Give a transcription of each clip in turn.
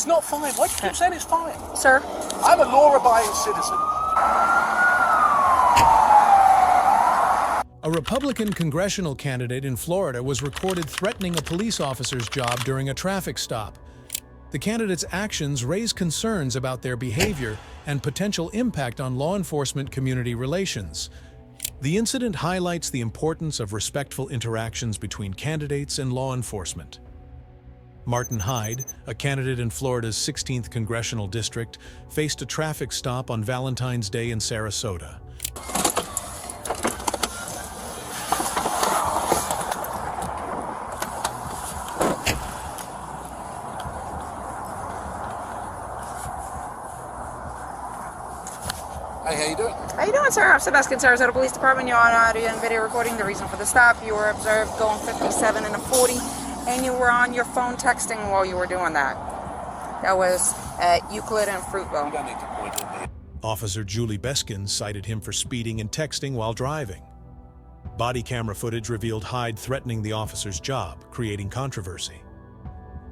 It's not fine. Why do you keep saying it's fine? Sir? I'm a law-abiding citizen. A Republican congressional candidate in Florida was recorded threatening a police officer's job during a traffic stop. The candidate's actions raise concerns about their behavior and potential impact on law enforcement community relations. The incident highlights the importance of respectful interactions between candidates and law enforcement. Martin Hyde, a candidate in Florida's 16th congressional district, faced a traffic stop on Valentine's Day in Sarasota. Hey, how you doing? How you doing, sir? I'm Sebastian, Sarasota Police Department. You're on audio and video recording. The reason for the stop, you were observed going 57 and a 40, and you were on your phone texting while you were doing that. That was at Euclid and Fruitville. You don't need to point at me. Officer Julie Beskin cited him for speeding and texting while driving. Body camera footage revealed Hyde threatening the officer's job, creating controversy.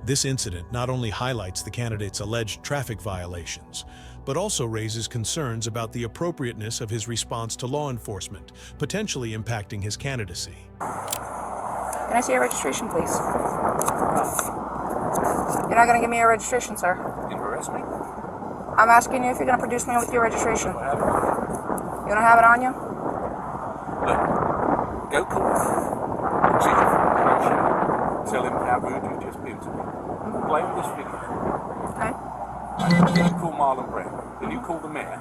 This incident not only highlights the candidate's alleged traffic violations, but also raises concerns about the appropriateness of his response to law enforcement, potentially impacting his candidacy. Can I see your registration, please? You're not going to give me your registration, sir. You arrest me? I'm asking you if you're going to produce me with your registration. What happened? You don't have it on you? Look, go call Chief. Tell him how rude you just been to me. Play with this video. Okay. Then you call Marlon Brown. Then you call the mayor.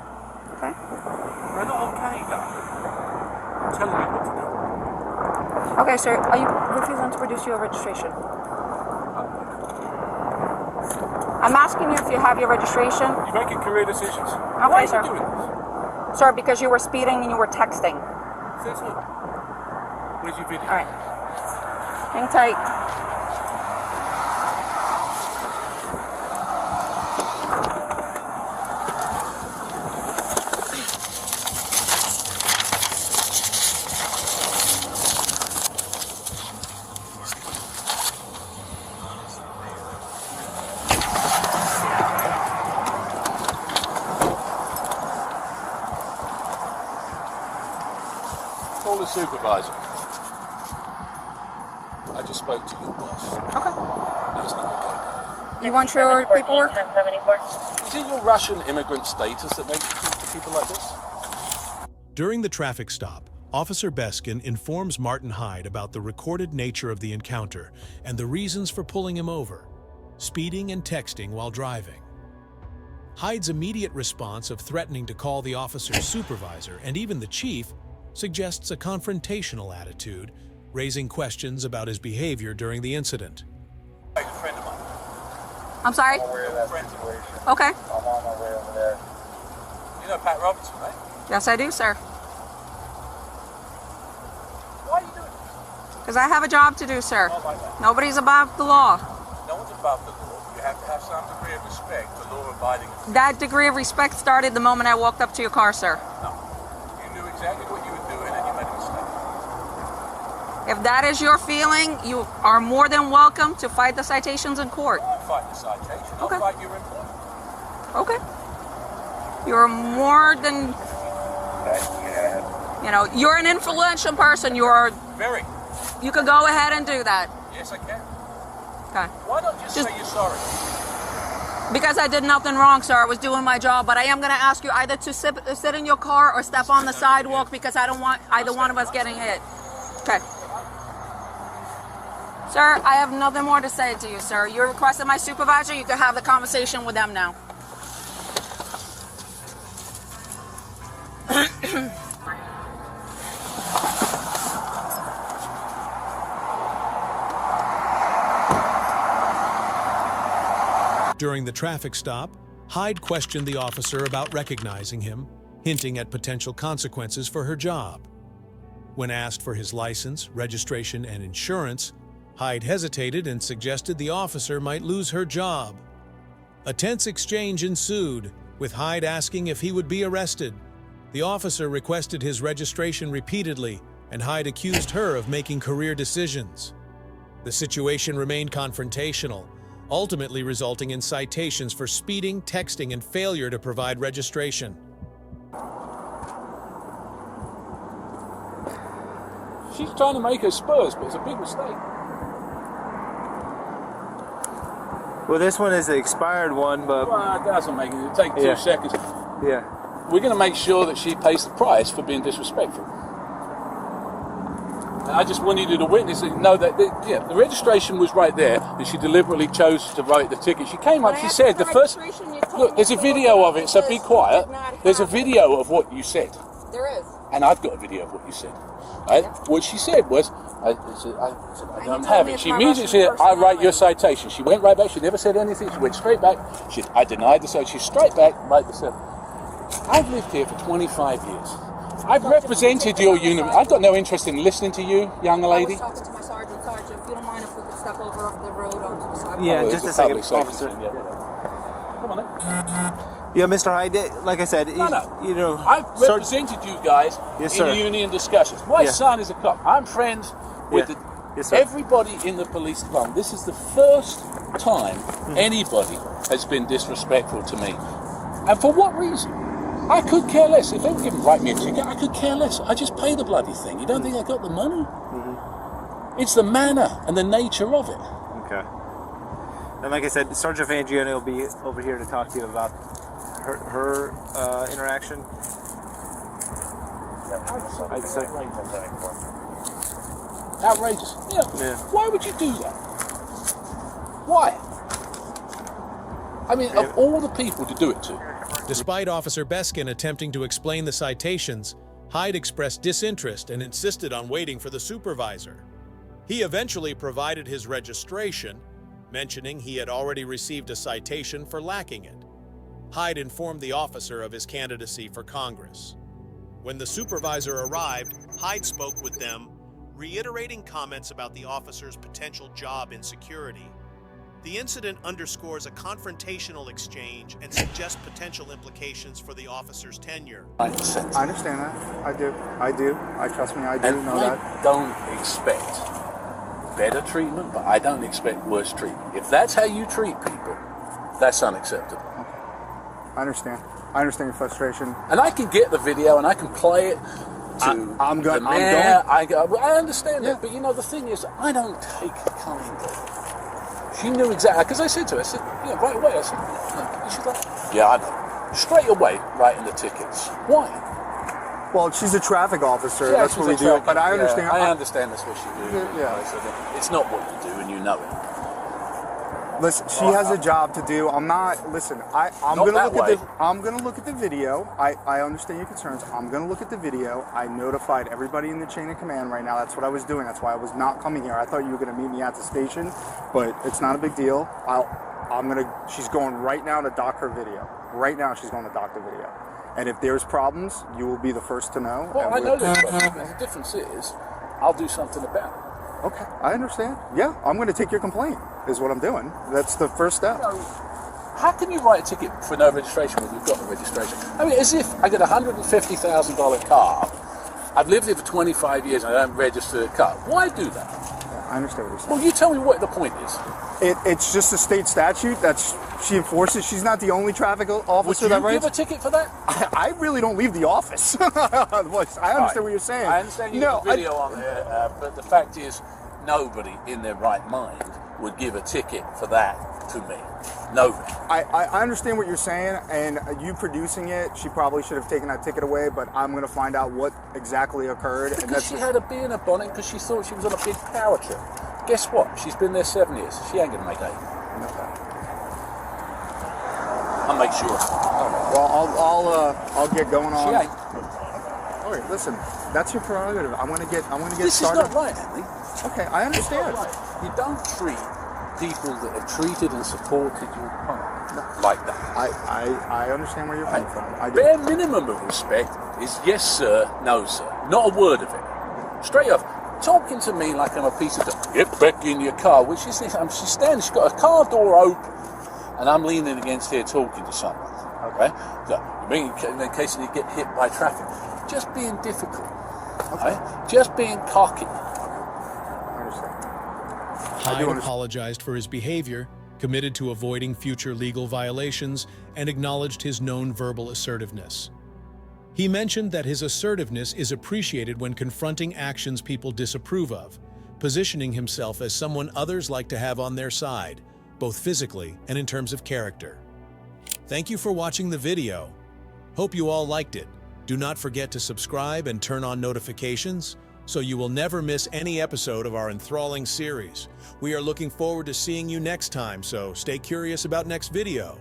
Okay. They're not okay, though. I'm telling you what to do. Okay, sir. Are you refusing to produce your registration? I'm asking you if you have your registration. You're making career decisions. Okay, Why are sir. you doing this? Sir, because you were speeding and you were texting. Says who? Where's your video? All right. Hang tight. Call the supervisor. I just spoke to your boss. Okay. No, it's not okay. You want your paperwork? Is it your Russian immigrant status that makes you talk to people like this? During the traffic stop, Officer Beskin informs Martin Hyde about the recorded nature of the encounter and the reasons for pulling him over: speeding and texting while driving. Hyde's immediate response of threatening to call the officer's supervisor and even the chief suggests a confrontational attitude, raising questions about his behavior during the incident. He's a friend of mine. I'm sorry? I'm aware of that situation. Okay. I'm on my way over there. You know Pat Robertson, right? Yes, I do, sir. Why are you doing this? Because I have a job to do, sir. Not like that. Nobody's above the law. No one's above the law. You have to have some degree of respect for law-abiding. That degree of respect started the moment I walked up to your car, sir. No. You knew exactly what you were doing and you made a mistake. If that is your feeling, you are more than welcome to fight the citations in court. I won't fight the citation. I'll Okay. fight your employment. Okay. You're more than, you're an influential person. Very. You could go ahead and do that. Yes, I can. Okay. Why not just say you're sorry? Because I did nothing wrong, sir. I was doing my job, but I am going to ask you either to sit in your car or step on the sidewalk because I don't want either one of us getting hit. Okay. Sir, I have nothing more to say to you, sir. You requested my supervisor. You can have the conversation with them now. During the traffic stop, Hyde questioned the officer about recognizing him, hinting at potential consequences for her job. When asked for his license, registration, and insurance, Hyde hesitated and suggested the officer might lose her job. A tense exchange ensued, with Hyde asking if he would be arrested. The officer requested his registration repeatedly, and Hyde accused her of making career decisions. The situation remained confrontational, ultimately resulting in citations for speeding, texting, and failure to provide registration. She's trying to make her Spurs, but it's a big mistake. Well, this one is the expired one, but Well, it doesn't make it. It'll take 2 seconds. yeah. We're going to make sure that she pays the price for being disrespectful. And I just wanted you to witness it, know that the registration was right there, and she deliberately chose to write the ticket. She came up, she said, the first... Look, there's a video of it, so be quiet. There's a video of what you said. There is. And I've got a video of what you said. Right? What she said was, I said, I don't have it. She immediately said, I write your citation. She went right back. She never said anything. She went straight back. I denied the citation. She's straight back, right the seven. I've lived here for 25 years. I've represented your unit. I've got no interest in listening to you, young lady. I was talking to my sergeant. Sergeant, if you don't mind if we could step over off the road onto the sidewalk. Yeah, Oh, just it's a public second, safety officer. thing, yeah. Come on then. Yeah, Mr. Hyde, like I said, No. you know, I've represented you guys Yes, in sir. union discussions. My Yeah. son is a cop. I'm friends with Yeah. Yes, sir. everybody in the police department. This is the first time anybody has been disrespectful to me. And for what reason? I could care less. If they were going to write me a ticket, I could care less. I just pay the bloody thing. You don't think I got the money? It's the manner and the nature of it. Okay. And like I said, Sergeant Vangione will be over here to talk to you about her interaction. I'd say. Outrageous. Yeah. Why would you do that? Why? I mean, of all the people to do it to. Despite Officer Beskin attempting to explain the citations, Hyde expressed disinterest and insisted on waiting for the supervisor. He eventually provided his registration, mentioning he had already received a citation for lacking it. Hyde informed the officer of his candidacy for Congress. When the supervisor arrived, Hyde spoke with them, reiterating comments about the officer's potential job insecurity. The incident underscores a confrontational exchange and suggests potential implications for the officer's tenure. I understand that. I do. Trust me, I do And know I that. don't expect better treatment, but I don't expect worse treatment. If that's how you treat people, that's unacceptable. I understand. I understand your frustration. And I can get the video and I can play it to I'm the going. mayor. I understand that, but you know, the thing is, I don't take kind of... She knew exactly, because I said to her, right away, I said, and she's like, yeah, I know. Straight away, writing the tickets. Why? Well, she's a traffic officer. Yeah, that's what we do. But I understand. I understand that's what she do. Yeah. So it's not what you do, and you know it. Listen, she has a job to do. I'm not. Listen, I'm Not gonna that look way. at the. I'm gonna look at the video. I understand your concerns. I'm gonna look at the video. I notified everybody in the chain of command right now. That's what I was doing. That's why I was not coming here. I thought you were gonna meet me at the station, but it's not a big deal. She's going right now to dock her video. Right now, she's going to dock the video. And if there's problems, you will be the first to know. Well, and I know there's problems. The difference is, I'll do something about it. Okay, I understand. Yeah, I'm going to take your complaint, is what I'm doing. That's the first step. How can you write a ticket for no registration when you've got the registration? I mean, as if I get a $150,000 car, I've lived here for 25 years and I don't register the car. Why do that? Yeah, I understand what you're saying. Well, you tell me what the point is. It's just a state statute that she enforces. She's not the only traffic Would officer you that give writes. a ticket for that? I really don't leave the office. I understand what you're saying. I understand you got a video on there, but the fact is, nobody in their right mind would give a ticket for that to me. Nobody. I understand what you're saying, and you producing it, she probably should have taken that ticket away, but I'm going to find out what exactly occurred. And Because she had a bee in her bonnet because she thought she was on a big power trip. Guess what? She's been there 7 years. She ain't going to make 8. I'll make sure. Well, I'll get going on. She ain't. All right, listen, that's your prerogative. I want to get This started. is not right, Andy. Okay, I understand. Right. You don't treat people that have treated and supported your partner like that. I understand where you're coming from. I do. Bare minimum of respect is yes sir, no sir. Not a word of it. Straight off. Talking to me like I'm a piece of dust. Get back in your car. Which is this? She's standing, she's got a car door open and I'm leaning against here talking to someone. Okay? So, in case you get hit by traffic. Just being difficult. Okay? Just being cocky. I understand. Hyde apologized for his behavior, committed to avoiding future legal violations, and acknowledged his known verbal assertiveness. He mentioned that his assertiveness is appreciated when confronting actions people disapprove of, positioning himself as someone others like to have on their side, both physically and in terms of character. Thank you for watching the video. Hope you all liked it. Do not forget to subscribe and turn on notifications so you will never miss any episode of our enthralling series. We are looking forward to seeing you next time, so stay curious about next video.